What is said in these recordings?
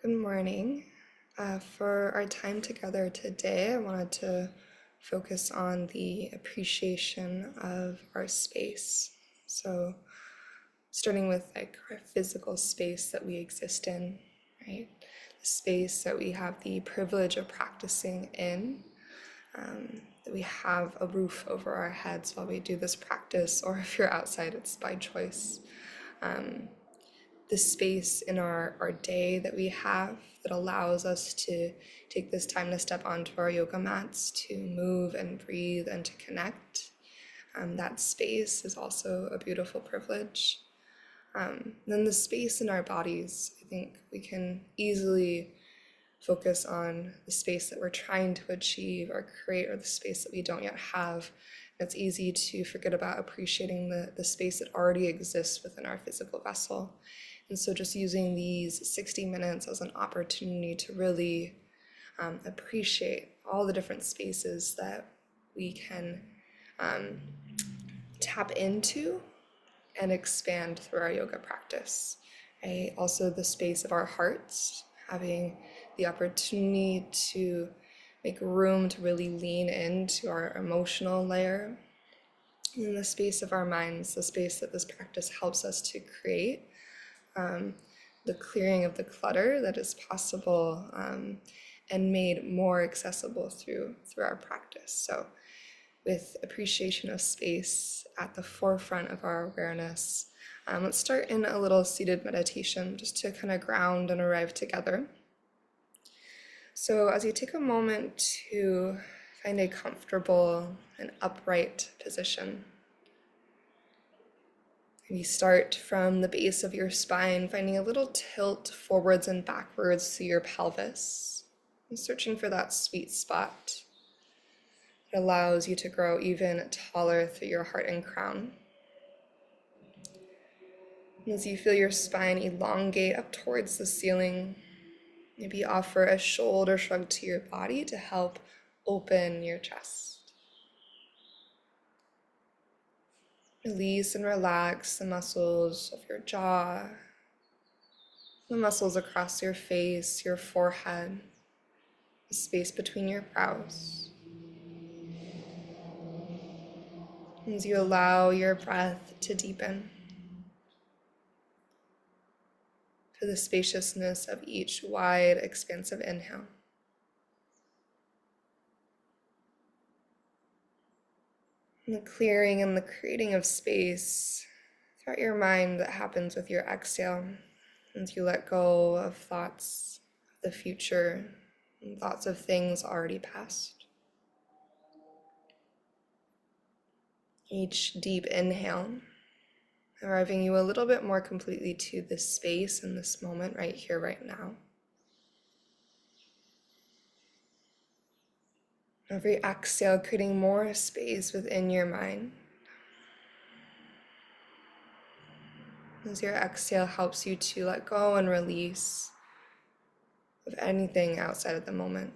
Good morning. For our time together today, I wanted to focus on the appreciation of our space. So, starting with like our physical space that we exist in, right? The space that we have the privilege of practicing in, that we have a roof over our heads while we do this practice, or if you're outside, it's by choice. The space in our day that we have that allows us to take this time to step onto our yoga mats, to move and breathe and to connect. That space is also a beautiful privilege. Then the space in our bodies, I think we can easily focus on the space that we're trying to achieve or create, or the space that we don't yet have. It's easy to forget about appreciating the space that already exists within our physical vessel. And so just using these 60 minutes as an opportunity to really appreciate all the different spaces that we can tap into and expand through our yoga practice. Right? Also the space of our hearts, having the opportunity to make room to really lean into our emotional layer. In the space of our minds, the space that this practice helps us to create, the clearing of the clutter that is possible and made more accessible through our practice. So with appreciation of space at the forefront of our awareness, let's start in a little seated meditation just to kind of ground and arrive together. So as you take a moment to find a comfortable and upright position, maybe start from the base of your spine, finding a little tilt forwards and backwards through your pelvis, and searching for that sweet spot. It allows you to grow even taller through your heart and crown. And as you feel your spine elongate up towards the ceiling, maybe offer a shoulder shrug to your body to help open your chest. Release and relax the muscles of your jaw, the muscles across your face, your forehead, the space between your brows. As you allow your breath to deepen to the spaciousness of each wide, expansive inhale. And the clearing and the creating of space throughout your mind that happens with your exhale as you let go of thoughts of the future and thoughts of things already past. Each deep inhale, arriving you a little bit more completely to this space and this moment right here, right now. Every exhale, creating more space within your mind. As your exhale helps you to let go and release of anything outside of the moment.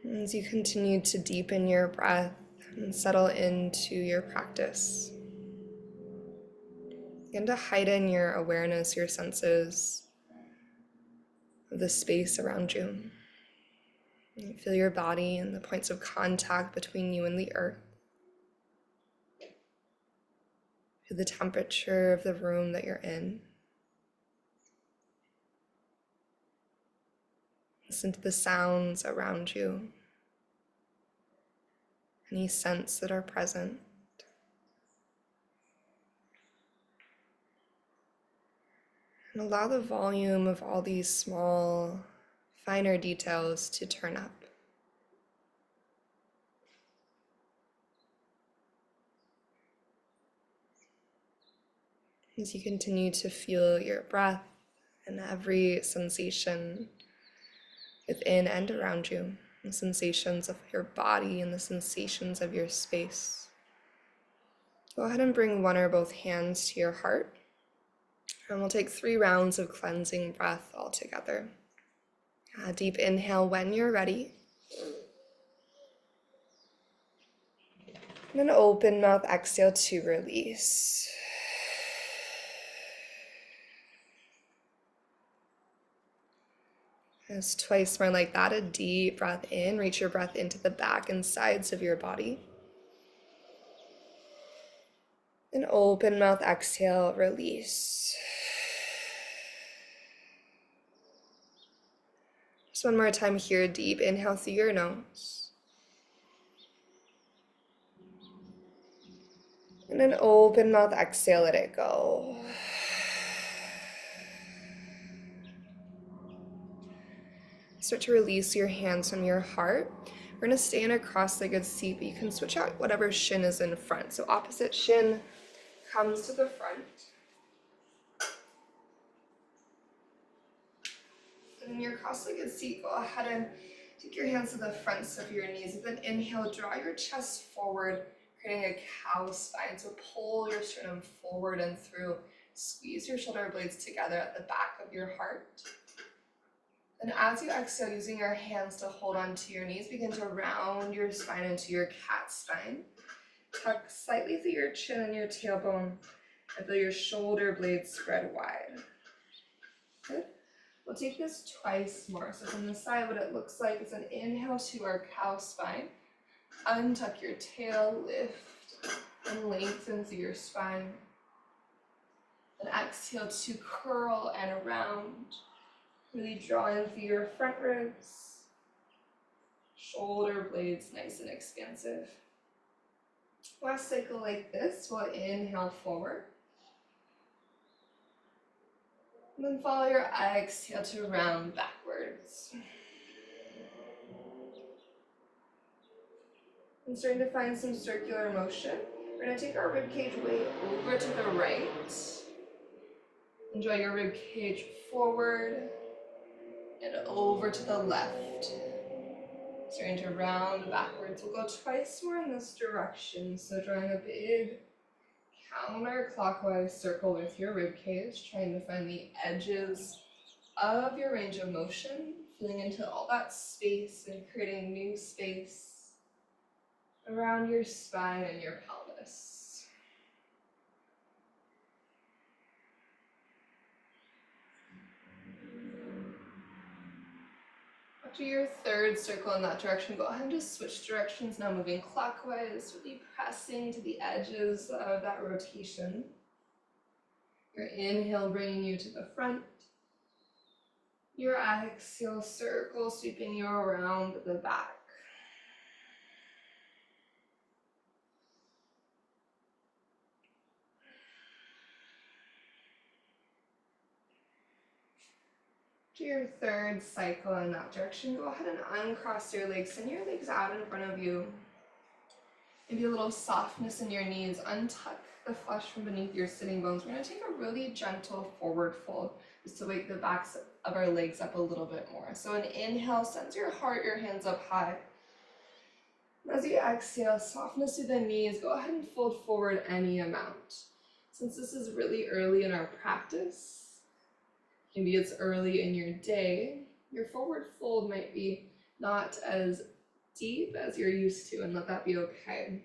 As you continue to deepen your breath and settle into your practice, begin to heighten your awareness, your senses of the space around you. You feel your body and the points of contact between you and the earth. Feel the temperature of the room that you're in. Listen to the sounds around you. Any scents that are present. And allow the volume of all these small, finer details to turn up. As you continue to feel your breath and every sensation within and around you, the sensations of your body and the sensations of your space. Go ahead and bring one or both hands to your heart, and we'll take 3 rounds of cleansing breath all together. A deep inhale when you're ready. And then open mouth, exhale to release. Just twice more like that. A deep breath in. Reach your breath into the back and sides of your body. And open mouth, exhale, release. Just one more time here. Deep inhale through your nose. And then open mouth, exhale, let it go. Start to release your hands from your heart. We're going to stay in a cross-legged seat, but you can switch out whatever shin is in front. So opposite shin comes to the front. And in your cross-legged seat, go ahead and take your hands to the fronts of your knees. And then inhale, draw your chest forward, creating a cow spine. So pull your sternum forward and through. Squeeze your shoulder blades together at the back of your heart. And as you exhale, using your hands to hold onto your knees, begin to round your spine into your cat spine. Tuck slightly through your chin and your tailbone and feel your shoulder blades spread wide. Good. We'll take this twice more. So from the side, what it looks like is an inhale to our cow spine. Untuck your tail, lift, and lengthen through your spine. And exhale to curl and round. Really draw in through your front ribs. Shoulder blades nice and expansive. Last cycle like this, we'll inhale forward. And then follow your exhale to round backwards. And starting to find some circular motion. We're going to take our ribcage way over to the right. Enjoy your ribcage forward and over to the left. Starting to round backwards. We'll go twice more in this direction. So drawing a big counterclockwise circle with your ribcage, trying to find the edges of your range of motion, feeling into all that space and creating new space around your spine and your pelvis. After your third circle in that direction, go ahead and just switch directions, now moving clockwise, really pressing to the edges of that rotation. Your inhale bringing you to the front. Your exhale circle sweeping you around the back. To your third cycle in that direction, go ahead and uncross your legs. Send your legs out in front of you. Maybe a little softness in your knees. Untuck the flesh from beneath your sitting bones. We're going to take a really gentle forward fold just to wake the backs of our legs up a little bit more. So an inhale, sends your heart, your hands up high. As you exhale, softness through the knees. Go ahead and fold forward any amount. Since this is really early in our practice, maybe it's early in your day, your forward fold might be not as deep as you're used to, and let that be okay.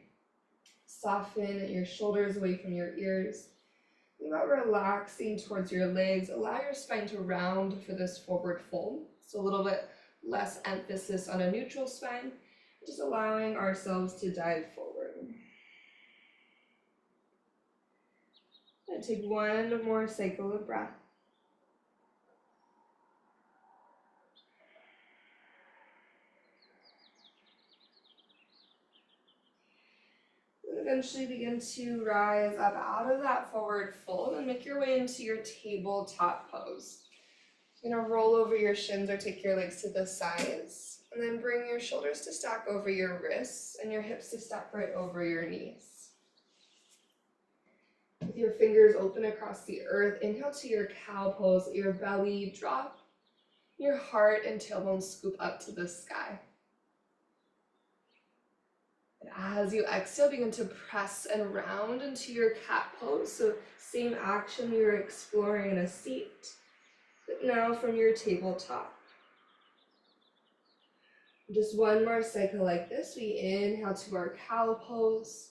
Soften your shoulders away from your ears. Think about relaxing towards your legs. Allow your spine to round for this forward fold. So a little bit less emphasis on a neutral spine, just allowing ourselves to dive forward. And take one more cycle of breath. Eventually begin to rise up out of that forward fold and make your way into your tabletop pose. You're going to roll over your shins or take your legs to the sides, and then bring your shoulders to stack over your wrists and your hips to stack right over your knees. With your fingers open across the earth, inhale to your cow pose, let your belly drop, your heart and tailbone scoop up to the sky. And as you exhale, begin to press and round into your cat pose. So same action you were exploring in a seat, but now from your tabletop. Just one more cycle like this. We inhale to our cow pose.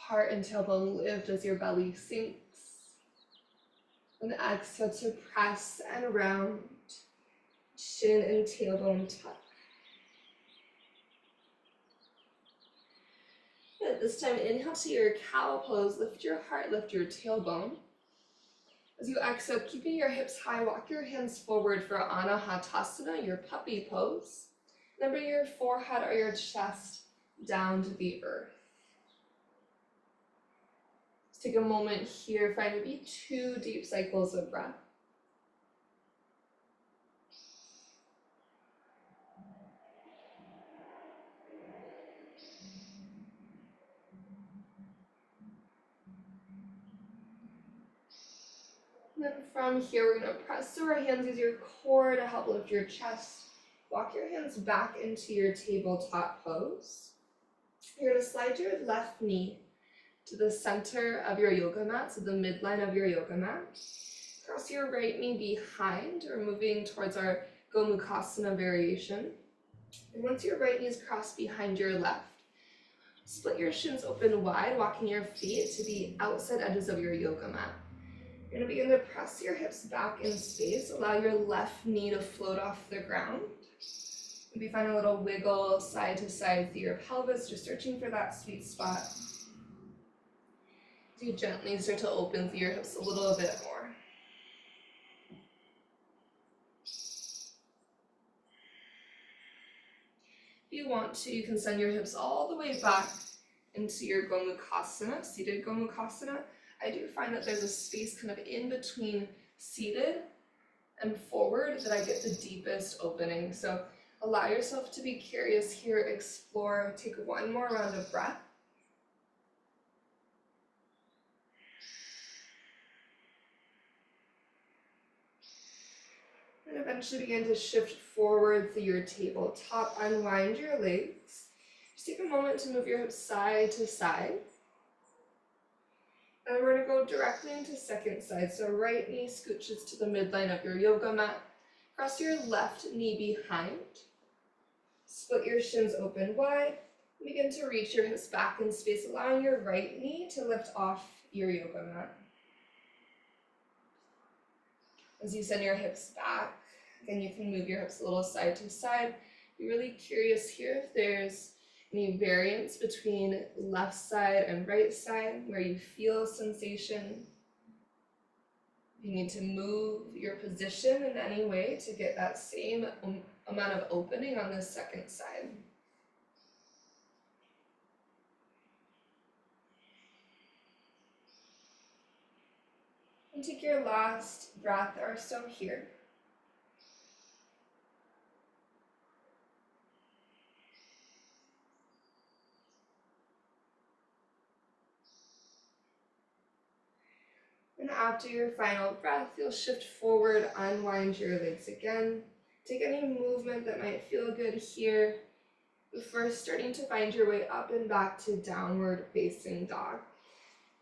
Heart and tailbone lift as your belly sinks. And exhale to press and round. Shin and tailbone tuck. At this time, inhale to your cow pose. Lift your heart, lift your tailbone. As you exhale, keeping your hips high, walk your hands forward for Anahatasana, your puppy pose. Then bring your forehead or your chest down to the earth. Let's take a moment here, find maybe 2 deep cycles of breath. And then from here, we're going to press through our hands, use your core to help lift your chest. Walk your hands back into your tabletop pose. You're going to slide your left knee to the center of your yoga mat, so the midline of your yoga mat. Cross your right knee behind. We're moving towards our Gomukhasana variation. And once your right knee is crossed behind your left, split your shins open wide, walking your feet to the outside edges of your yoga mat. You're going to begin to press your hips back in space. Allow your left knee to float off the ground. Maybe find a little wiggle side to side through your pelvis, just searching for that sweet spot. As you gently start to open through your hips a little bit more. If you want to, you can send your hips all the way back into your Gomukhasana, seated Gomukhasana. I do find that there's a space kind of in between seated and forward that I get the deepest opening. So allow yourself to be curious here, explore, take one more round of breath. And eventually begin to shift forward through your tabletop, unwind your legs. Just take a moment to move your hips side to side. And we're going to go directly into second side. So right knee scooches to the midline of your yoga mat. Cross your left knee behind. Split your shins open wide. And begin to reach your hips back in space, allowing your right knee to lift off your yoga mat. As you send your hips back, again, you can move your hips a little side to side. Be really curious here if there's any variance between left side and right side, where you feel sensation. You need to move your position in any way to get that same amount of opening on the second side. And take your last breath or so here. And after your final breath, you'll shift forward, unwind your legs again. Take any movement that might feel good here before starting to find your way up and back to downward facing dog.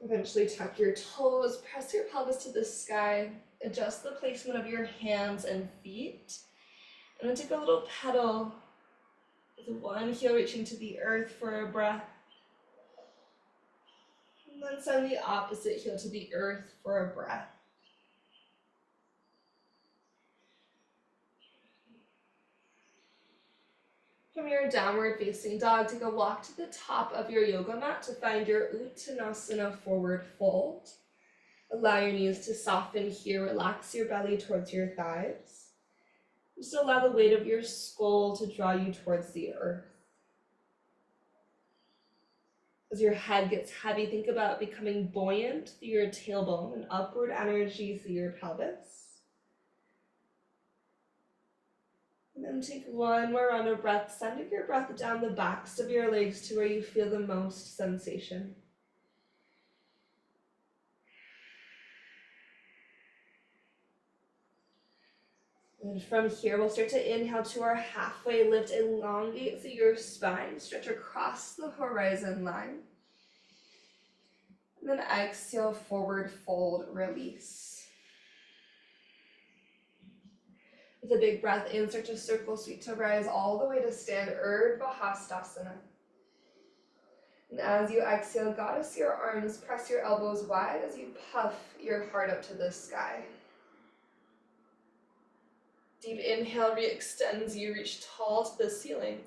Eventually tuck your toes, press your pelvis to the sky, adjust the placement of your hands and feet, and then take a little pedal with one heel reaching to the earth for a breath. And then send the opposite heel to the earth for a breath. From your downward facing dog, take a walk to the top of your yoga mat to find your Uttanasana forward fold. Allow your knees to soften here, relax your belly towards your thighs. Just allow the weight of your skull to draw you towards the earth. As your head gets heavy, think about becoming buoyant through your tailbone and upward energy through your pelvis. And then take one more round of breath, sending your breath down the backs of your legs to where you feel the most sensation. And from here, we'll start to inhale to our halfway lift, elongate through your spine, stretch across the horizon line. And then exhale, forward fold, release. With a big breath in, start to circle, sweep to rise all the way to stand, Urdhva Hastasana. And as you exhale, goddess your arms, press your elbows wide as you puff your heart up to the sky. Deep inhale re-extends you, reach tall to the ceiling.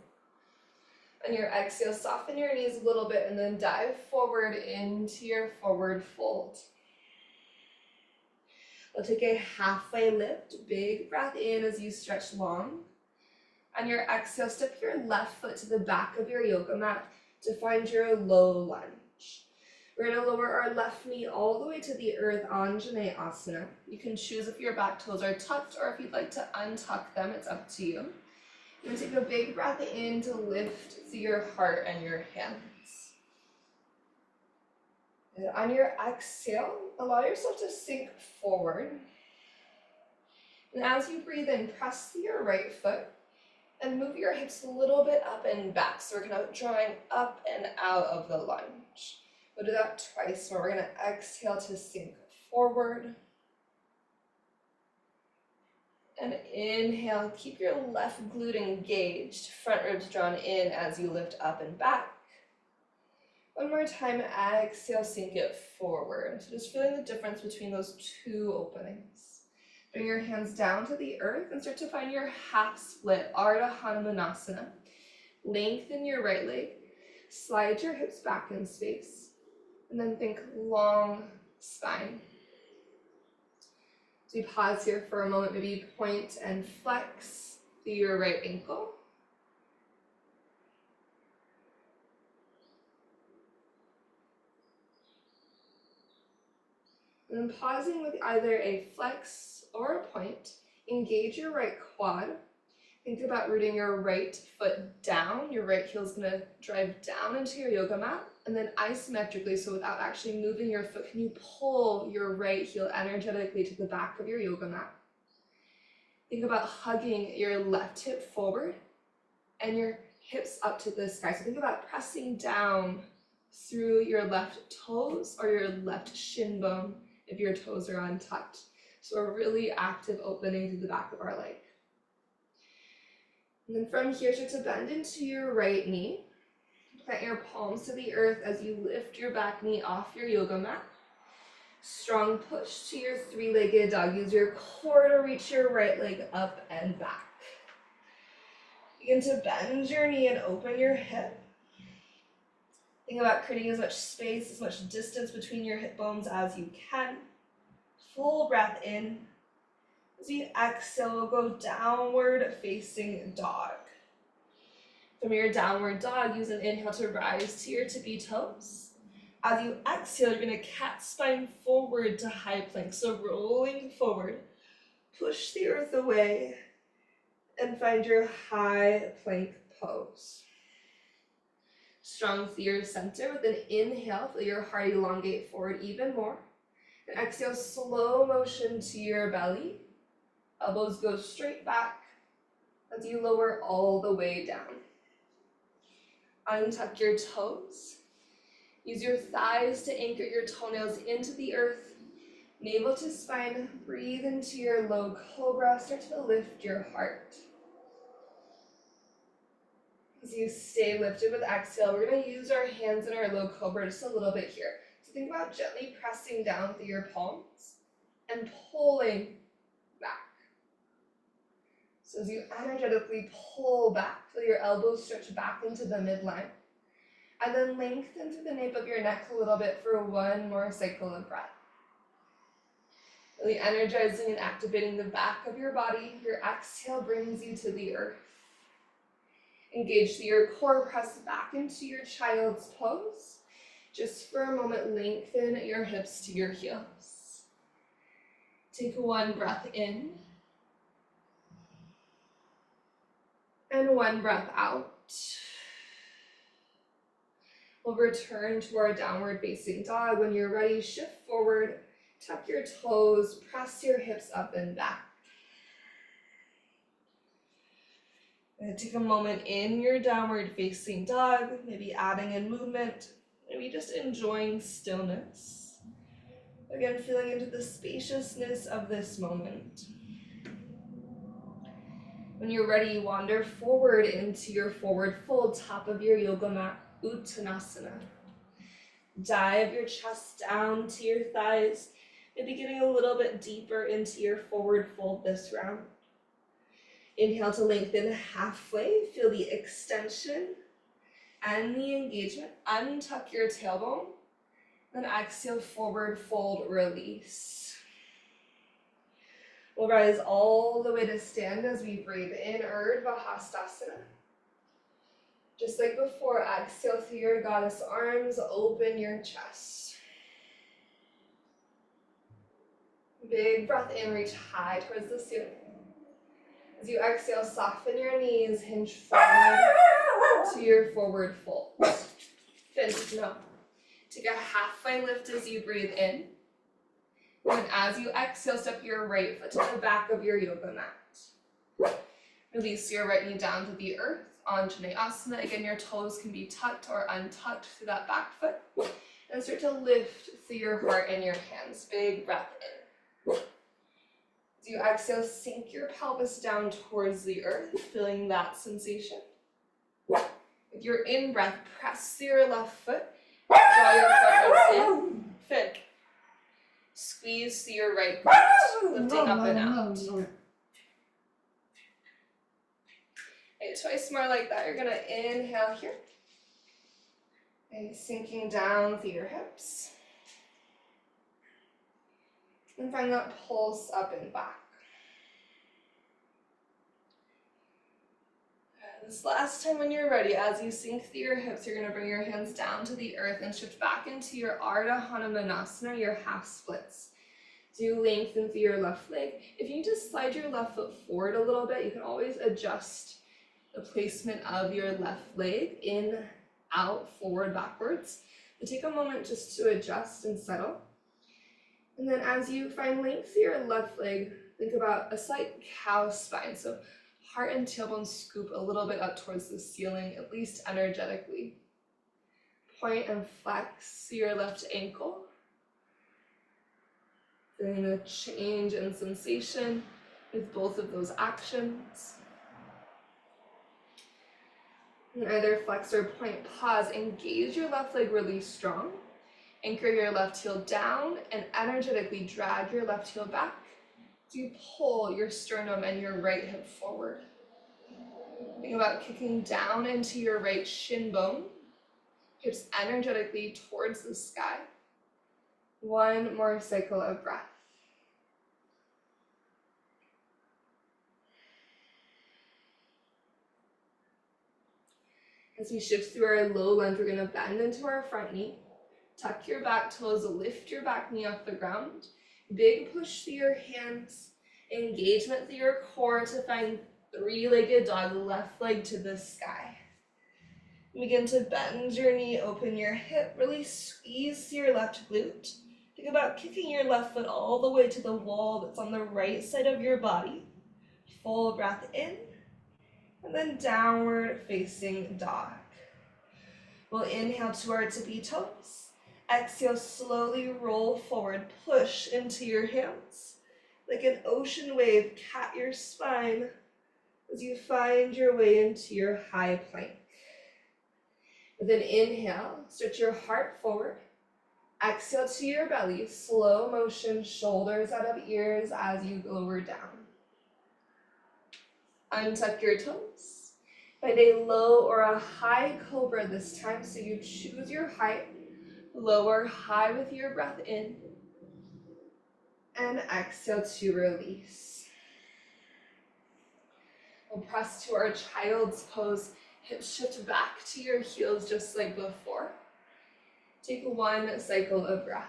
On your exhale, soften your knees a little bit and then dive forward into your forward fold. We'll take a halfway lift, big breath in as you stretch long. On your exhale, step your left foot to the back of your yoga mat to find your low lunge. We're going to lower our left knee all the way to the earth, Anjaneyasana. You can choose if your back toes are tucked or if you'd like to untuck them, it's up to you. And take a big breath in to lift through your heart and your hands. And on your exhale, allow yourself to sink forward. And as you breathe in, press through your right foot and move your hips a little bit up and back. So we're kind of drawing up and out of the lunge. We'll do that twice more. We're going to exhale to sink forward. And inhale, keep your left glute engaged, front ribs drawn in as you lift up and back. One more time, exhale, sink it forward. So just feeling the difference between those two openings. Bring your hands down to the earth and start to find your half split, Ardha Hanumanasana. Lengthen your right leg, slide your hips back in space, and then think long spine. So you pause here for a moment, maybe point and flex through your right ankle. And then pausing with either a flex or a point, engage your right quad. Think about rooting your right foot down. Your right heel is going to drive down into your yoga mat. And then isometrically, so without actually moving your foot, can you pull your right heel energetically to the back of your yoga mat? Think about hugging your left hip forward and your hips up to the sky. So think about pressing down through your left toes or your left shin bone if your toes are untucked. So a really active opening to the back of our leg. And then from here, start to bend into your right knee. Plant your palms to the earth as you lift your back knee off your yoga mat. Strong push to your three-legged dog. Use your core to reach your right leg up and back. Begin to bend your knee and open your hip. Think about creating as much space, as much distance between your hip bones as you can. Full breath in. As you exhale, we'll go downward facing dog. From your downward dog, use an inhale to rise to your tippy toes. As you exhale, you're going to cat spine forward to high plank. So rolling forward, push the earth away, and find your high plank pose. Strong through your center with an inhale, feel your heart elongate forward even more. And exhale, slow motion to your belly. Elbows go straight back as you lower all the way down. Untuck your toes. Use your thighs to anchor your toenails into the earth. Navel to spine. Breathe into your low cobra. Start to lift your heart. As you stay lifted with exhale, we're going to use our hands in our low cobra just a little bit here. So think about gently pressing down through your palms and pulling back. So as you energetically pull back, feel your elbows stretch back into the midline. And then lengthen through the nape of your neck a little bit for one more cycle of breath. Really energizing and activating the back of your body. Your exhale brings you to the earth. Engage through your core, press back into your child's pose. Just for a moment, lengthen your hips to your heels. Take one breath in. And one breath out. We'll return to our downward facing dog. When you're ready, shift forward, tuck your toes, press your hips up and back. Take a moment in your downward facing dog, maybe adding in movement, maybe just enjoying stillness. Again, feeling into the spaciousness of this moment. When you're ready, wander forward into your forward fold, top of your yoga mat. Uttanasana. Dive your chest down to your thighs, maybe getting a little bit deeper into your forward fold this round. Inhale to lengthen halfway, feel the extension and the engagement. Untuck your tailbone, then exhale, forward fold, release. We'll rise all the way to stand as we breathe in, Urdhva Hastasana. Just like before, exhale through your goddess arms, open your chest. Big breath in, reach high towards the ceiling. As you exhale, soften your knees, hinge forward to your forward fold. Finish, no. Take a halfway lift as you breathe in. And as you exhale, step your right foot to the back of your yoga mat. Release your right knee down to the earth. Anjaneyasana. Again, your toes can be tucked or untucked through that back foot. And start to lift through your heart and your hands. Big breath in. As you exhale, sink your pelvis down towards the earth, feeling that sensation. With your in-breath, press through your left foot. Draw your front ribs in. Fig. Squeeze through your right glute, lifting up and out. Okay, twice more like that. You're gonna inhale here. And sinking down through your hips. And find that pulse up and back. This last time when you're ready, as you sink through your hips, you're gonna bring your hands down to the earth and shift back into your Ardha Hanumanasana, your half splits. So you lengthen through your left leg. If you need to slide your left foot forward a little bit, you can always adjust the placement of your left leg in, out, forward, backwards. But take a moment just to adjust and settle. And then as you find length through your left leg, think about a slight cow spine. So heart and tailbone scoop a little bit up towards the ceiling, at least energetically. Point and flex your left ankle. Feeling a change in sensation with both of those actions. And either flex or point, pause, engage your left leg really strong. Anchor your left heel down and energetically drag your left heel back. So you pull your sternum and your right hip forward. Think about kicking down into your right shin bone. Hips energetically towards the sky. One more cycle of breath. As we shift through our low lunge, we're going to bend into our front knee. Tuck your back toes, lift your back knee off the ground. Big push through your hands. Engagement through your core to find three-legged dog, left leg to the sky. Begin to bend your knee, open your hip, really squeeze through your left glute. Think about kicking your left foot all the way to the wall that's on the right side of your body. Full breath in, and then downward facing dog. We'll inhale to our tippy toes. Exhale, slowly roll forward, push into your hands. Like an ocean wave, cat your spine as you find your way into your high plank. With an inhale, stretch your heart forward. Exhale to your belly, slow motion, shoulders out of ears as you lower down. Untuck your toes. Find a low or a high cobra this time, so you choose your height. Lower high with your breath in. And exhale to release. We'll press to our child's pose. Hips shift back to your heels just like before. Take one cycle of breath.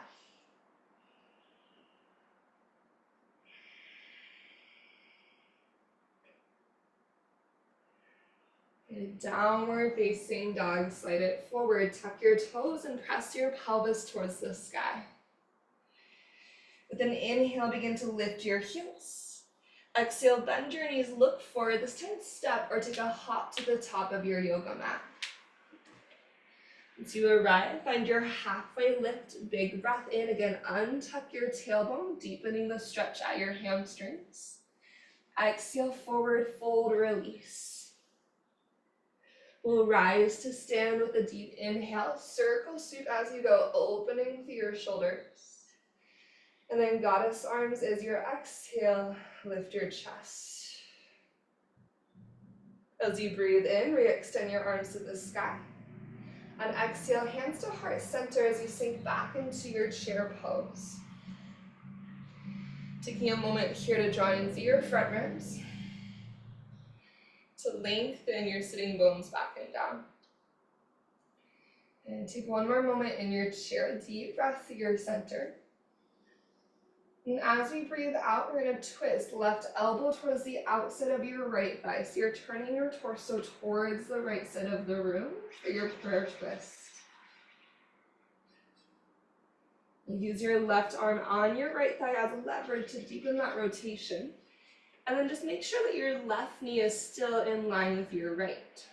And downward facing dog, slide it forward. Tuck your toes and press your pelvis towards the sky. With an inhale, begin to lift your heels. Exhale, bend your knees, look forward. This time step or take a hop to the top of your yoga mat. Once you arrive, find your halfway lift, big breath in. Again, untuck your tailbone, deepening the stretch at your hamstrings. Exhale, forward fold, release. We'll rise to stand with a deep inhale. Circle sweep as you go, opening through your shoulders. And then goddess arms as your exhale, lift your chest. As you breathe in, re-extend your arms to the sky. On exhale, hands to heart center as you sink back into your chair pose. Taking a moment here to draw into your front ribs, to lengthen your sitting bones back and down. And take one more moment in your chair, deep breath through your center. And as we breathe out, we're going to twist left elbow towards the outside of your right thigh. So you're turning your torso towards the right side of the room for your prayer twist. Use your left arm on your right thigh as leverage to deepen that rotation. And then just make sure that your left knee is still in line with your right.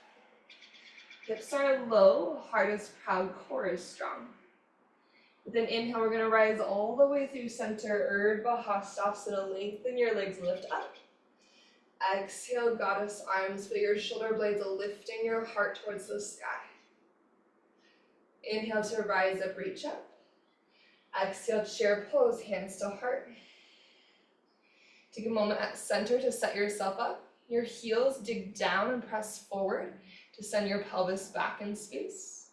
Hips are low, heart is proud, core is strong. With an inhale, we're going to rise all the way through center, Urdhva Hastasana, lengthen your legs, lift up. Exhale, goddess arms, feel your shoulder blades lifting your heart towards the sky. Inhale to rise up, reach up. Exhale, chair pose, hands to heart. Take a moment at center to set yourself up. Your heels dig down and press forward to send your pelvis back in space.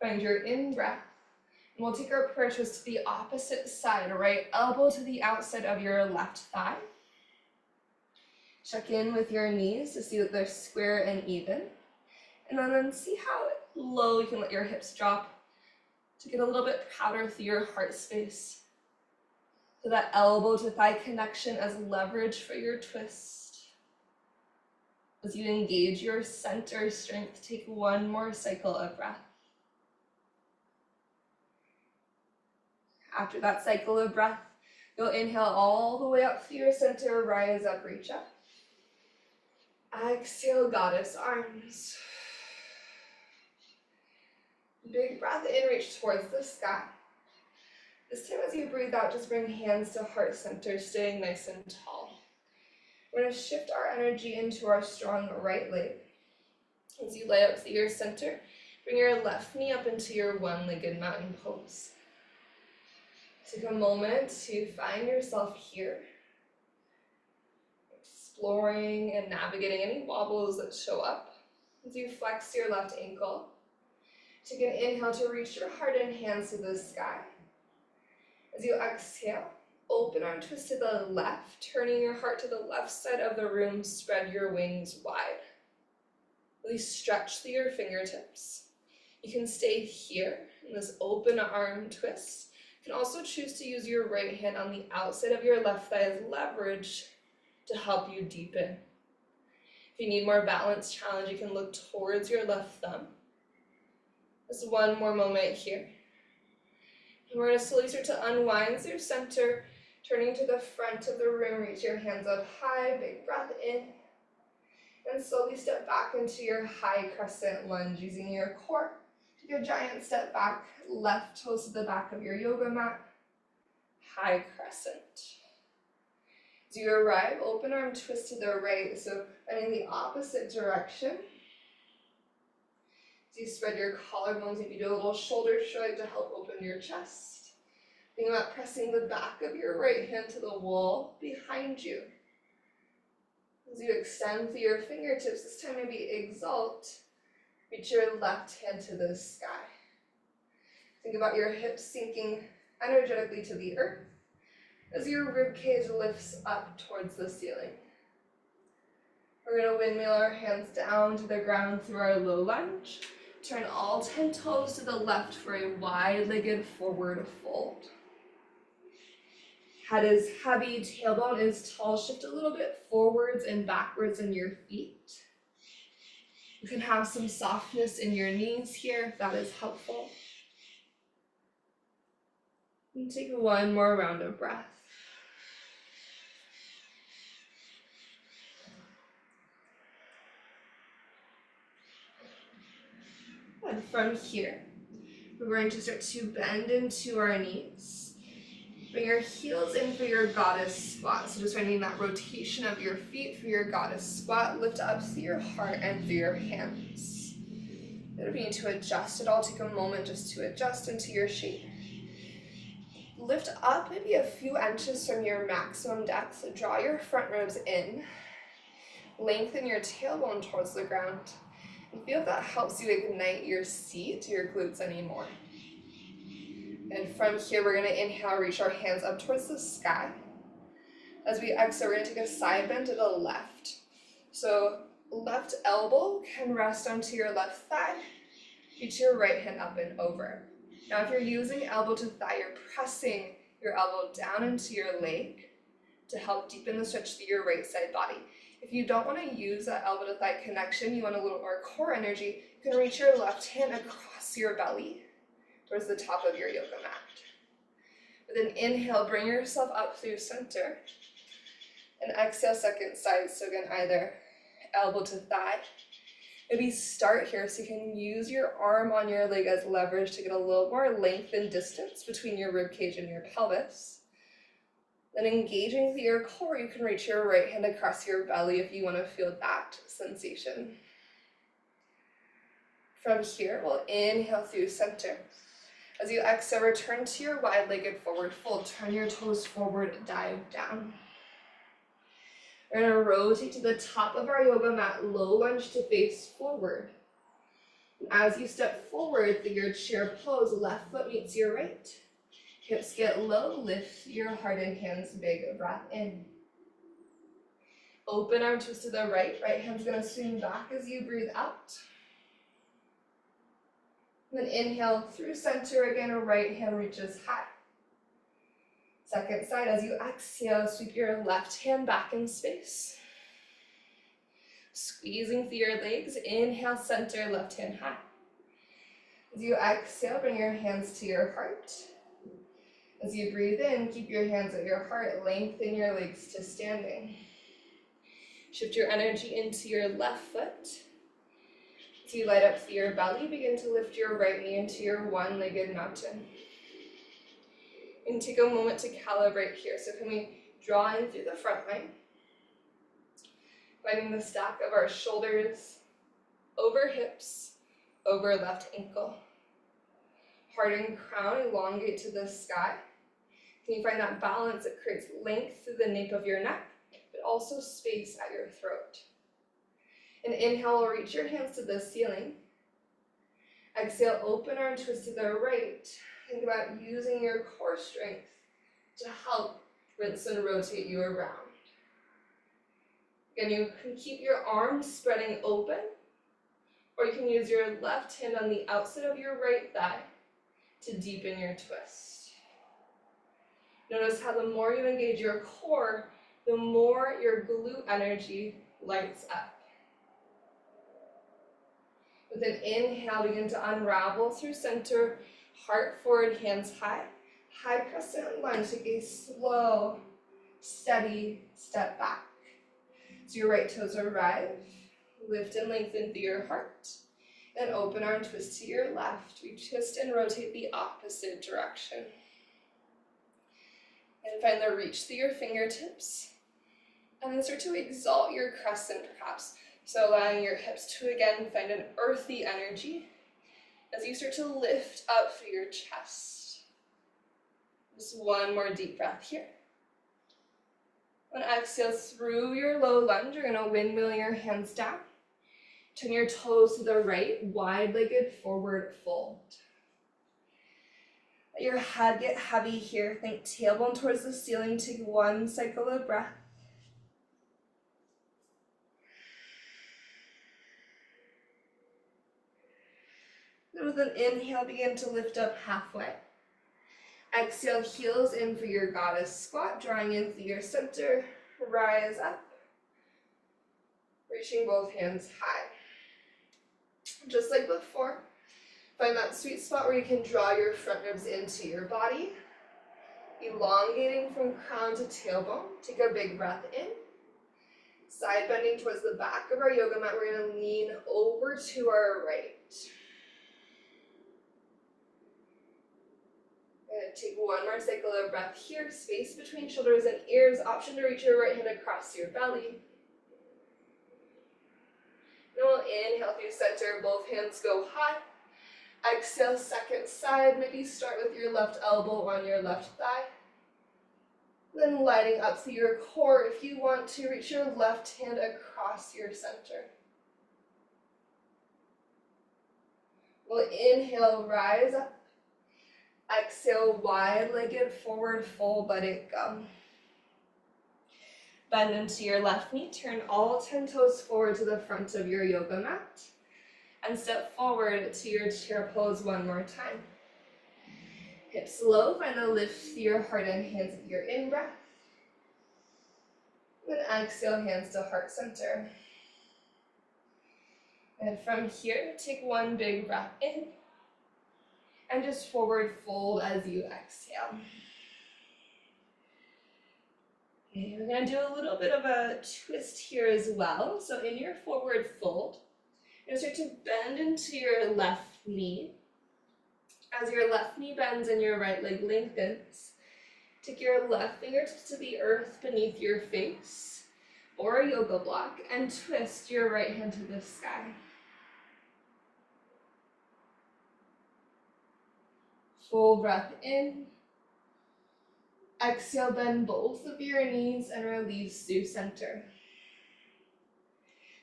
Find your in-breath. And we'll take our prayer twist to the opposite side, right elbow to the outside of your left thigh. Check in with your knees to see that they're square and even. And then see how low you can let your hips drop to get a little bit prouder through your heart space. So that elbow to thigh connection as leverage for your twist. As you engage your center strength, take one more cycle of breath. After that cycle of breath, you'll inhale all the way up through your center, rise up, reach up. Exhale, goddess arms. Big breath in, reach towards the sky. This time as you breathe out, just bring hands to heart center, staying nice and tall. We're going to shift our energy into our strong right leg. As you lay up through your center, bring your left knee up into your one-legged mountain pose. Take a moment to find yourself here, exploring and navigating any wobbles that show up. As you flex your left ankle, take an inhale to reach your heart and hands to the sky. As you exhale, open arm twist to the left, turning your heart to the left side of the room, spread your wings wide. Really stretch through your fingertips. You can stay here in this open arm twist. You can also choose to use your right hand on the outside of your left thigh as leverage to help you deepen. If you need more balance challenge, you can look towards your left thumb. Just one more moment here. And we're going to slowly start to unwind through center, turning to the front of the room, reach your hands up high, big breath in, and slowly step back into your high crescent lunge using your core. Take a giant step back, left toes to the back of your yoga mat, high crescent. As you arrive, open arm twist to the right, so running the opposite direction. As you spread your collarbones, maybe do a little shoulder shrug to help open your chest. Think about pressing the back of your right hand to the wall behind you. As you extend through your fingertips, this time maybe exalt. Reach your left hand to the sky. Think about your hips sinking energetically to the earth as your ribcage lifts up towards the ceiling. We're going to windmill our hands down to the ground through our low lunge. Turn all 10 toes to the left for a wide-legged forward fold. Head is heavy, tailbone is tall. Shift a little bit forwards and backwards in your feet. You can have some softness in your knees here if that is helpful. And take one more round of breath. And from here, we're going to start to bend into our knees. Bring your heels in for your goddess squat. So just finding that rotation of your feet for your goddess squat. Lift up through your heart and through your hands. And if you need to adjust at all, take a moment just to adjust into your shape. Lift up maybe a few inches from your maximum depth. Draw your front ribs in. Lengthen your tailbone towards the ground. And feel if that helps you ignite your seat, your glutes anymore. And from here, we're going to inhale, reach our hands up towards the sky. As we exhale, we're going to take a side bend to the left. So left elbow can rest onto your left thigh. Reach your right hand up and over. Now, if you're using elbow to thigh, you're pressing your elbow down into your leg to help deepen the stretch through your right side body. If you don't want to use that elbow to thigh connection, you want a little more core energy, you can reach your left hand across your belly towards the top of your yoga mat. With an inhale, bring yourself up through center. And exhale, second side. So again, either elbow to thigh. Maybe start here so you can use your arm on your leg as leverage to get a little more length and distance between your rib cage and your pelvis. Then engaging through your core, you can reach your right hand across your belly if you want to feel that sensation. From here, we'll inhale through center. As you exhale, return to your wide-legged forward fold. Turn your toes forward, dive down. We're going to rotate to the top of our yoga mat, low lunge to face forward. And as you step forward through your chair pose, left foot meets your right. Hips get low, lift your heart and hands, big breath in. Open arm twist to the right. Right hand's going to swing back as you breathe out. And then inhale through center again, right hand reaches high. Second side, as you exhale, sweep your left hand back in space. Squeezing through your legs, inhale, center, left hand high. As you exhale, bring your hands to your heart. As you breathe in, keep your hands at your heart, lengthen your legs to standing. Shift your energy into your left foot. As you light up through your belly, begin to lift your right knee into your one-legged mountain. And take a moment to calibrate here. So can we draw in through the front line? Finding the stack of our shoulders over hips, over left ankle. Heart and crown elongate to the sky. Can you find that balance that creates length through the nape of your neck, but also space at your throat? And inhale, reach your hands to the ceiling. Exhale, open arm twist to the right. Think about using your core strength to help rinse and rotate you around. Again, you can keep your arms spreading open, or you can use your left hand on the outside of your right thigh to deepen your twist. Notice how the more you engage your core, the more your glute energy lights up. With an inhale, begin to unravel through center, heart forward, hands high. High crescent lunge, take a slow, steady step back. So your right toes arrive, lift and lengthen through your heart. Then open arm twist to your left. We twist and rotate the opposite direction. And find the reach through your fingertips. And then start to exalt your crescent perhaps. So allowing your hips to again find an earthy energy as you start to lift up through your chest. Just one more deep breath here. On exhale through your low lunge, you're going to windmill your hands down. Turn your toes to the right, wide-legged forward fold. Let your head get heavy here. Think tailbone towards the ceiling. Take one cycle of breath. Then with an inhale, begin to lift up halfway. Exhale, heels in for your goddess squat, drawing in through your center. Rise up. Reaching both hands high. Just like before, find that sweet spot where you can draw your front ribs into your body. Elongating from crown to tailbone. Take a big breath in. Side bending towards the back of our yoga mat. We're going to lean over to our right. Take one more cycle of breath here. Space between shoulders and ears. Option to reach your right hand across your belly. Then we'll inhale through center, both hands go high. Exhale, second side. Maybe start with your left elbow on your left thigh. Then lighting up through your core. If you want to, reach your left hand across your center. We'll inhale, rise up. Exhale, wide-legged forward fold, let it go. Bend into your left knee, turn all 10 toes forward to the front of your yoga mat. And step forward to your chair pose one more time. Hips low, find a lift through your heart and hands with your in-breath. Then exhale, hands to heart center. And from here, take one big breath in. And just forward fold as you exhale. Okay, we're going to do a little bit of a twist here as well. So in your forward fold, you're going to start to bend into your left knee. As your left knee bends and your right leg lengthens, take your left fingertips to the earth beneath your face or a yoga block and twist your right hand to the sky. Full breath in. Exhale, bend both of your knees and release through center.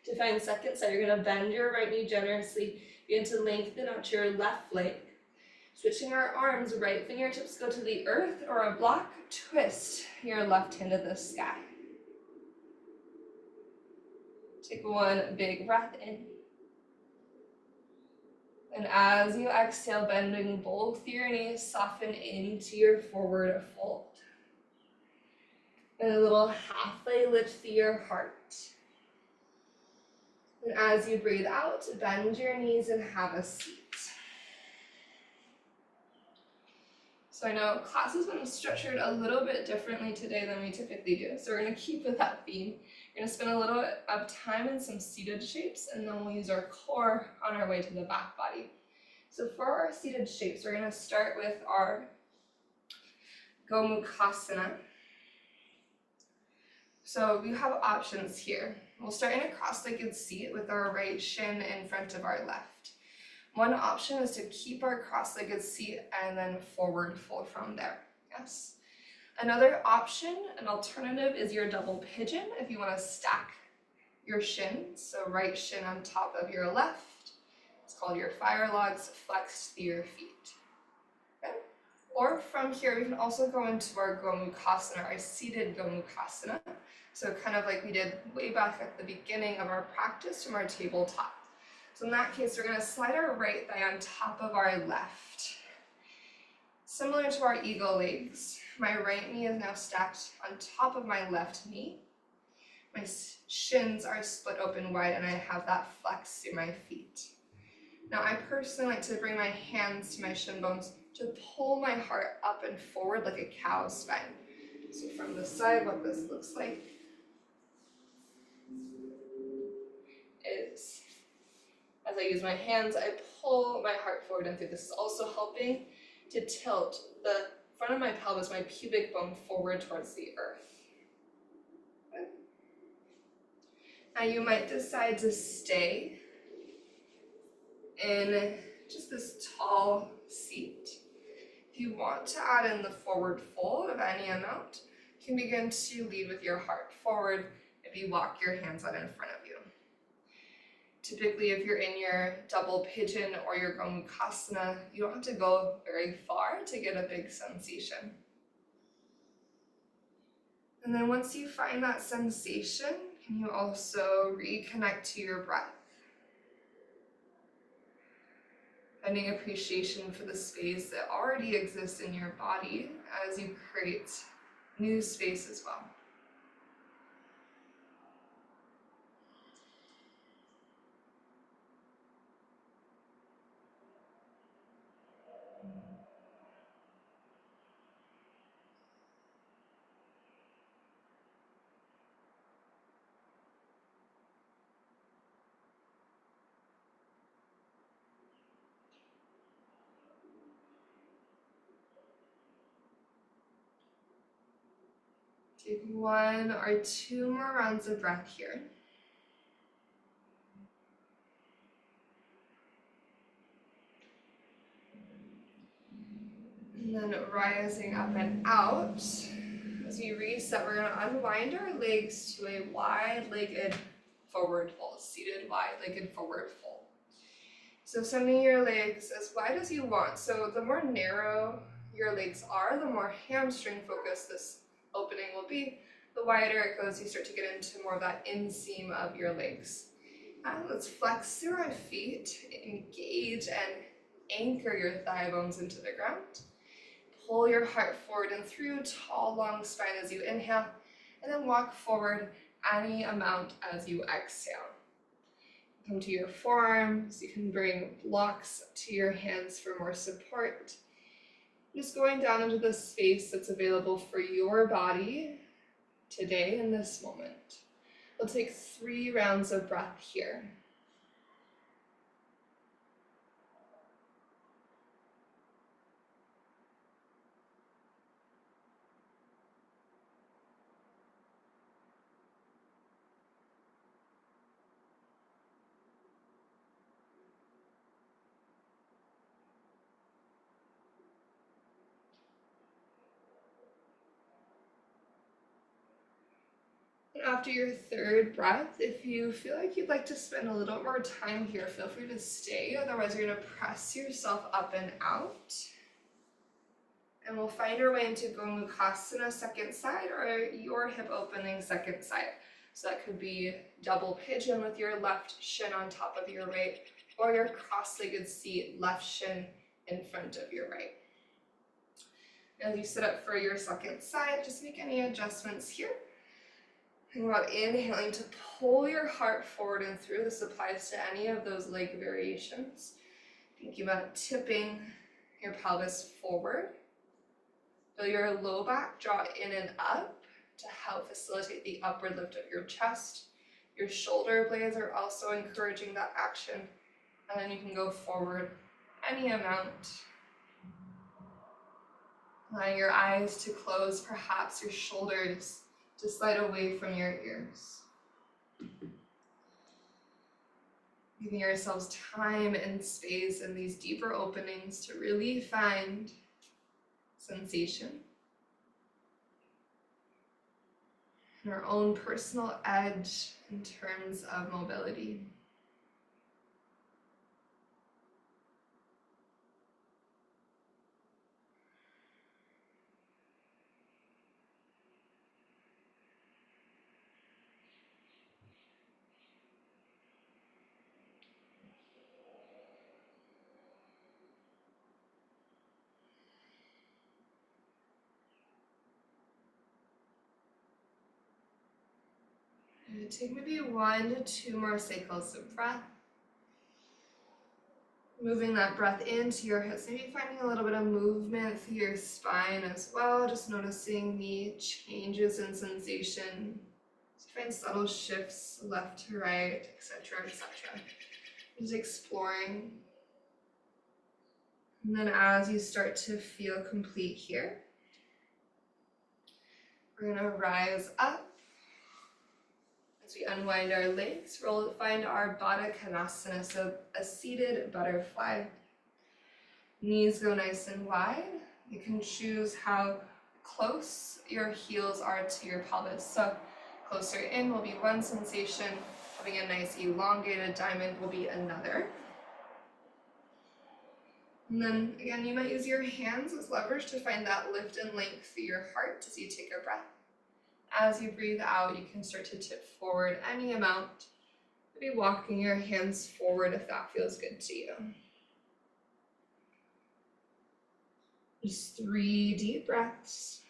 To find second side, you're going to bend your right knee generously. Begin to lengthen out your left leg. Switching our arms, right fingertips go to the earth or a block. Twist your left hand to the sky. Take one big breath in. And as you exhale, bending both your knees, soften into your forward fold. And a little halfway lift through your heart. And as you breathe out, bend your knees and have a seat. So I know class has been structured a little bit differently today than we typically do. So we're going to keep with that theme. We're going to spend a little bit of time in some seated shapes, and then we'll use our core on our way to the back body. So for our seated shapes, we're going to start with our Gomukhasana. So we have options here. We'll start in a cross-legged seat with our right shin in front of our left. One option is to keep our cross-legged seat and then forward fold from there. Yes. Another option, an alternative, is your double pigeon if you want to stack your shins. So right shin on top of your left. It's called your fire logs, flexed through your feet. Okay. Or from here, we can also go into our Gomukhasana, our seated Gomukhasana. So kind of like we did way back at the beginning of our practice from our tabletop. So in that case, we're going to slide our right thigh on top of our left. Similar to our eagle legs, my right knee is now stacked on top of my left knee. My shins are split open wide and I have that flex through my feet. Now I personally like to bring my hands to my shin bones to pull my heart up and forward like a cow's spine. So from the side, what this looks like is, as I use my hands, I pull my heart forward and through. This is also helping to tilt the front of my pelvis, my pubic bone, forward towards the earth. Okay. Now you might decide to stay in just this tall seat. If you want to add in the forward fold of any amount, you can begin to lead with your heart forward if you walk your hands out in front of you. Typically, if you're in your double pigeon or your Gomukhasana, you don't have to go very far to get a big sensation. And then once you find that sensation, can you also reconnect to your breath? Finding appreciation for the space that already exists in your body as you create new space as well. Take one or two more rounds of breath here. And then rising up and out. As we reset, we're going to unwind our legs to a wide-legged forward fold, seated wide-legged forward fold. So sending your legs as wide as you want. So the more narrow your legs are, the more hamstring focused this opening will be. The wider it goes, you start to get into more of that inseam of your legs. Let's flex through our feet, engage and anchor your thigh bones into the ground. Pull your heart forward and through, tall, long spine as you inhale, and then walk forward any amount as you exhale. Come to your forearms. You can bring blocks to your hands for more support. Just going down into the space that's available for your body today in this moment. We'll take 3 rounds of breath here. After your 3rd breath, if you feel like you'd like to spend a little more time here, feel free to stay. Otherwise, you're going to press yourself up and out. And we'll find our way into Gomukhasana second side or your hip opening second side. So that could be double pigeon with your left shin on top of your right, or your cross-legged seat, left shin in front of your right. As you sit up for your second side, just make any adjustments here. Think about inhaling to pull your heart forward and through. This applies to any of those leg variations. Thinking about tipping your pelvis forward. Feel your low back draw in and up to help facilitate the upward lift of your chest. Your shoulder blades are also encouraging that action. And then you can go forward any amount. Allowing your eyes to close, perhaps your shoulders to slide away from your ears. Giving yourselves time and space in these deeper openings to really find sensation. And our own personal edge in terms of mobility. And take maybe 1 to 2 more cycles of breath. Moving that breath into your hips, maybe finding a little bit of movement through your spine as well, just noticing the changes in sensation. So find subtle shifts left to right, etc., etc. Just exploring. And then as you start to feel complete here, we're going to rise up. As we unwind our legs, we'll find our Baddha Konasana, so a seated butterfly. Knees go nice and wide. You can choose how close your heels are to your pelvis. So closer in will be one sensation, having a nice elongated diamond will be another. And then again, you might use your hands as levers to find that lift and length through your heart as you take a breath. As you breathe out, you can start to tip forward any amount. Maybe walking your hands forward if that feels good to you. Just 3 deep breaths.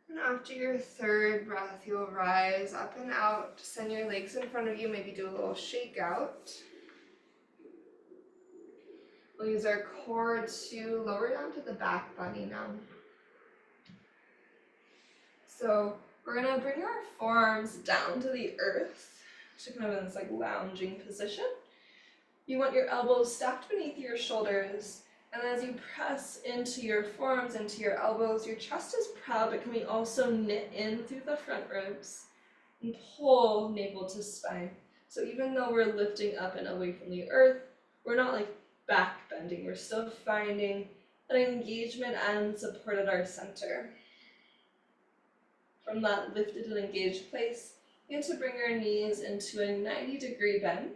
And after your 3rd breath, you'll rise up and out. Send your legs in front of you, maybe do a little shake out. We'll use our core to lower down to the back body now. So we're gonna bring our forearms down to the earth, so kind of in this like lounging position. You want your elbows stacked beneath your shoulders, and as you press into your forearms, into your elbows, your chest is proud, but can we also knit in through the front ribs and pull navel to spine. So even though we're lifting up and away from the earth, we're not like back bending. We're still finding an engagement and support at our center. From that lifted and engaged place, begin to bring our knees into a 90-degree bend.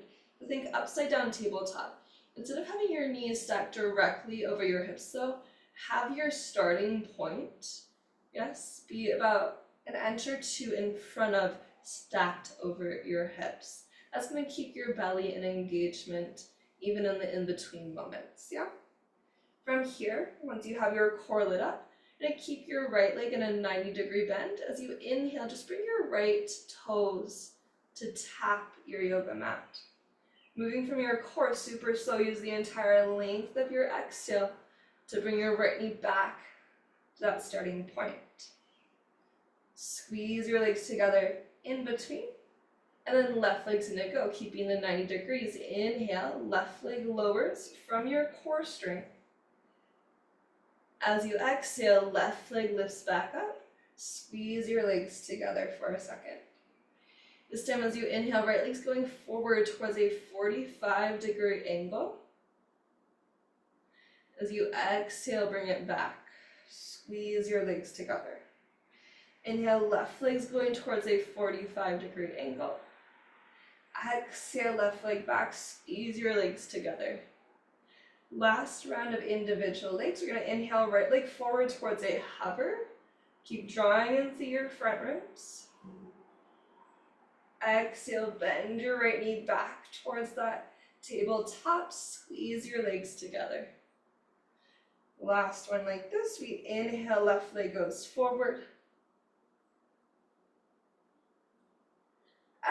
Think upside down tabletop. Instead of having your knees stacked directly over your hips though, have your starting point, yes, be about an inch or two in front of, stacked over your hips. That's going to keep your belly in engagement even in the in-between moments, yeah? From here, once you have your core lit up, you're going to keep your right leg in a 90-degree bend. As you inhale, just bring your right toes to tap your yoga mat. Moving from your core super slow, use the entire length of your exhale to bring your right knee back to that starting point. Squeeze your legs together in between, and then left leg's gonna go, keeping the 90 degrees. Inhale, left leg lowers from your core strength. As you exhale, left leg lifts back up. Squeeze your legs together for a second. This time as you inhale, right leg's going forward towards a 45-degree angle. As you exhale, bring it back. Squeeze your legs together. Inhale, left leg's going towards a 45-degree angle. Exhale, left leg back, squeeze your legs together. Last round of individual legs. We're going to inhale, right leg forward towards a hover. Keep drawing in through your front ribs. Exhale, bend your right knee back towards that tabletop. Squeeze your legs together. Last one like this. We inhale, left leg goes forward.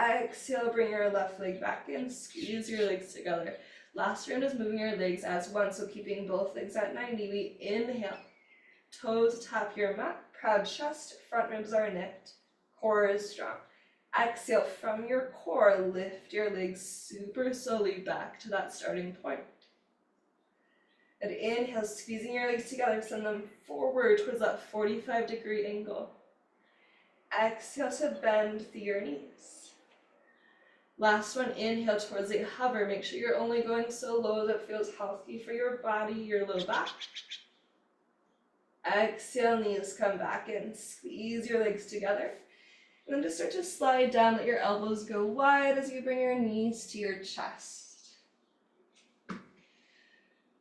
Exhale, bring your left leg back in. Squeeze your legs together. Last round is moving your legs as one, so keeping both legs at 90. We inhale. Toes tap your mat. Proud chest. Front ribs are knit. Core is strong. Exhale, from your core, lift your legs super slowly back to that starting point. And inhale, squeezing your legs together, send them forward towards that 45-degree angle. Exhale to bend through your knees. Last one, inhale towards a hover. Make sure you're only going so low that feels healthy for your body, your low back. Exhale, knees come back in. Squeeze your legs together. And then just start to slide down, let your elbows go wide as you bring your knees to your chest.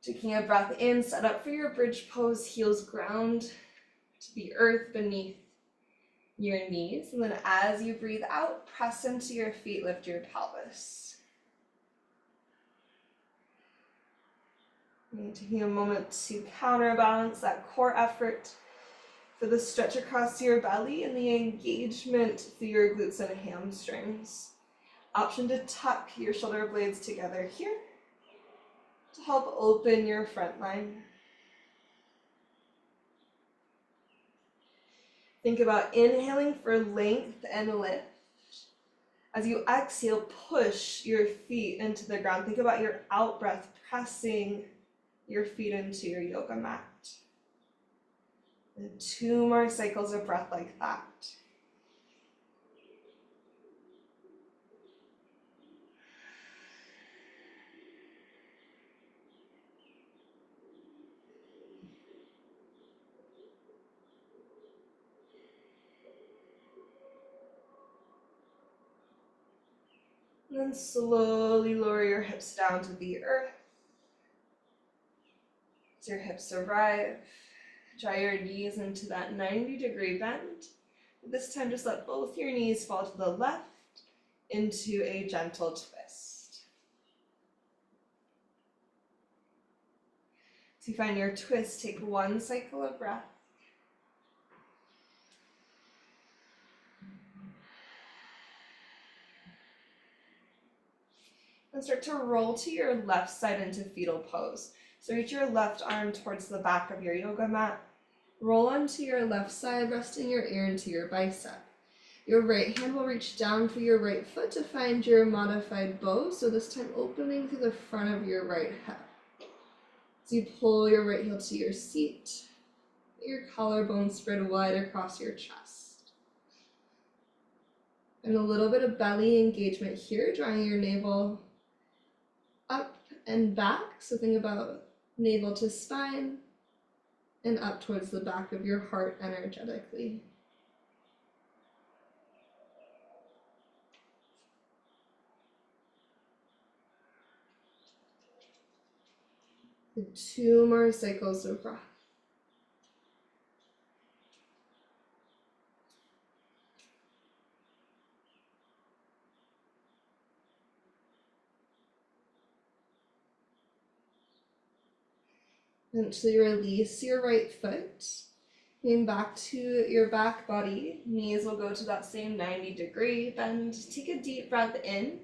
Taking a breath in, set up for your bridge pose, heels ground to the earth beneath your knees. And then as you breathe out, press into your feet, lift your pelvis. And taking a moment to counterbalance that core effort for the stretch across your belly and the engagement through your glutes and hamstrings. Option to tuck your shoulder blades together here to help open your front line. Think about inhaling for length and lift. As you exhale, push your feet into the ground. Think about your out breath pressing your feet into your yoga mat. And 2 more cycles of breath like that. And then slowly lower your hips down to the earth. As your hips arrive, draw your knees into that 90-degree bend. This time, just let both your knees fall to the left into a gentle twist. As you find your twist, take 1 cycle of breath. And start to roll to your left side into fetal pose. So reach your left arm towards the back of your yoga mat. Roll onto your left side, resting your ear into your bicep. Your right hand will reach down for your right foot to find your modified bow. So this time opening through the front of your right hip. So you pull your right heel to your seat. Your collarbone spread wide across your chest. And a little bit of belly engagement here, drawing your navel up and back. So think about navel to spine and up towards the back of your heart energetically. And 2 more cycles of breath. Eventually release your right foot. Coming back to your back body, knees will go to that same 90-degree bend. Take a deep breath in.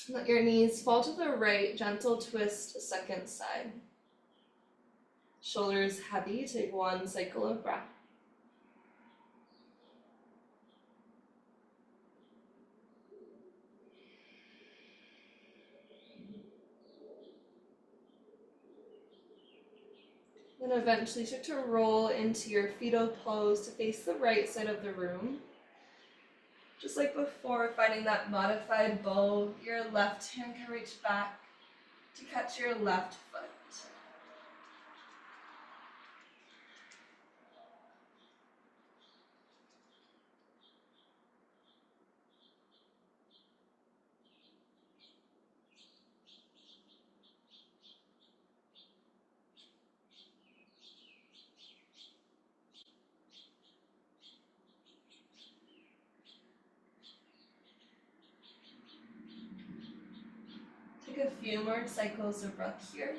Let your knees fall to the right, gentle twist, second side. Shoulders heavy, take 1 cycle of breath. Then eventually start to roll into your fetal pose to face the right side of the room. Just like before, finding that modified bow, your left hand can reach back to catch your left foot. Take a few more cycles of breath here.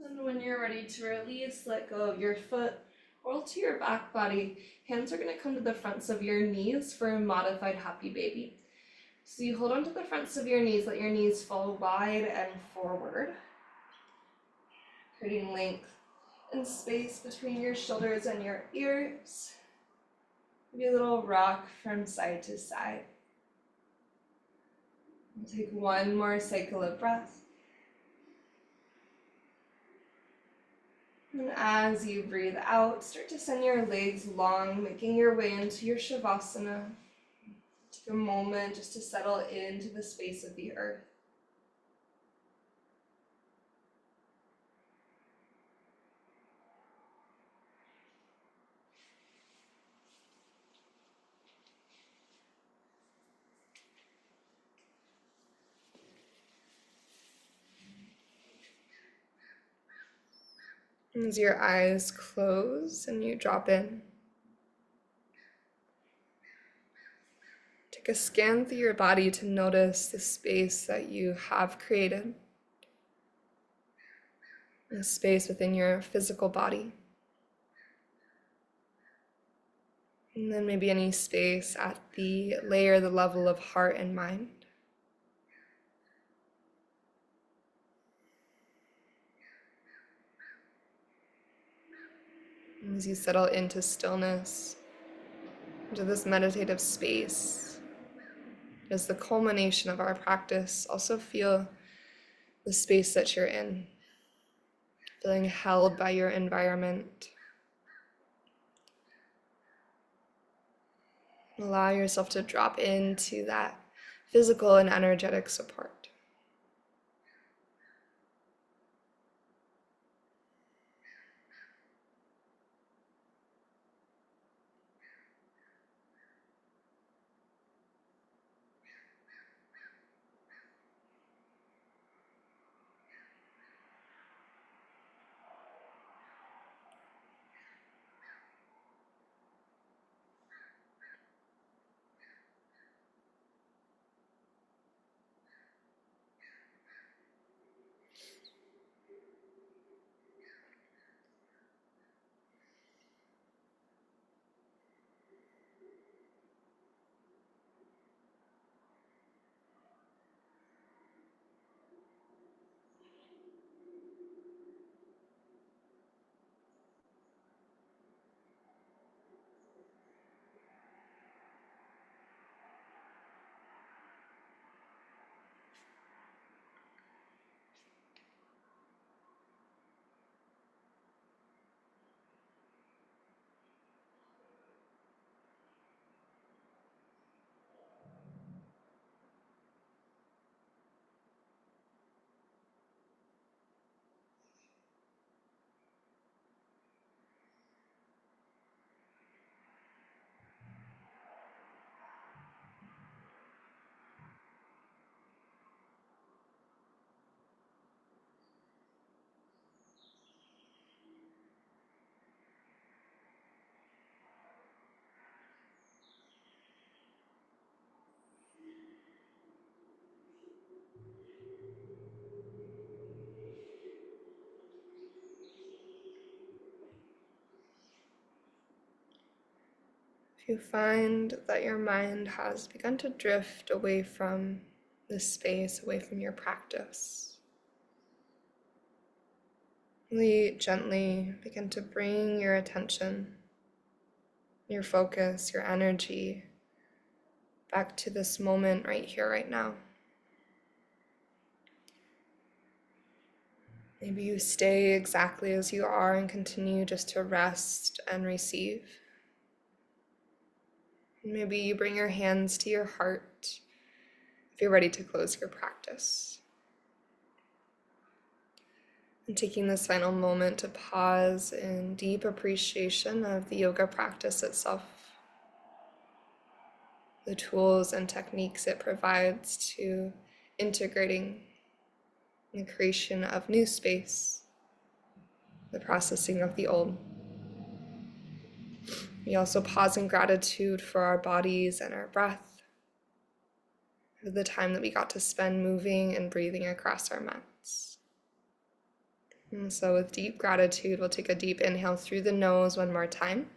And when you're ready to release, let go of your foot. Roll to your back body. Hands are going to come to the fronts of your knees for a modified happy baby. So you hold onto the fronts of your knees, let your knees fall wide and forward, creating length and space between your shoulders and your ears. Maybe a little rock from side to side. We'll take 1 more cycle of breath. And as you breathe out, start to send your legs long, making your way into your Shavasana. Take a moment just to settle into the space of the earth. As your eyes close and you drop in, take a scan through your body to notice the space that you have created, the space within your physical body. And then maybe any space at the layer, the level of heart and mind. And as you settle into stillness, into this meditative space, as the culmination of our practice, also feel the space that you're in, feeling held by your environment. Allow yourself to drop into that physical and energetic support. If you find that your mind has begun to drift away from this space, away from your practice, really gently begin to bring your attention, your focus, your energy back to this moment right here, right now. Maybe you stay exactly as you are and continue just to rest and receive. Maybe you bring your hands to your heart if you're ready to close your practice. And taking this final moment to pause in deep appreciation of the yoga practice itself, the tools and techniques it provides to integrating the creation of new space, the processing of the old. We also pause in gratitude for our bodies and our breath, for the time that we got to spend moving and breathing across our mats. And so with deep gratitude, we'll take a deep inhale through the nose one more time.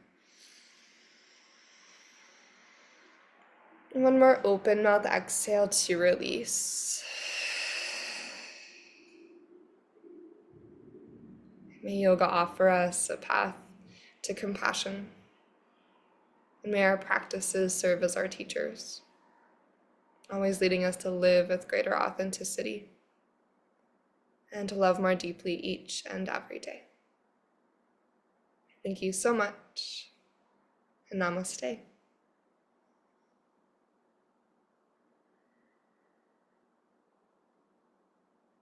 And one more open mouth exhale to release. May yoga offer us a path to compassion. And may our practices serve as our teachers, always leading us to live with greater authenticity and to love more deeply each and every day. Thank you so much, and namaste.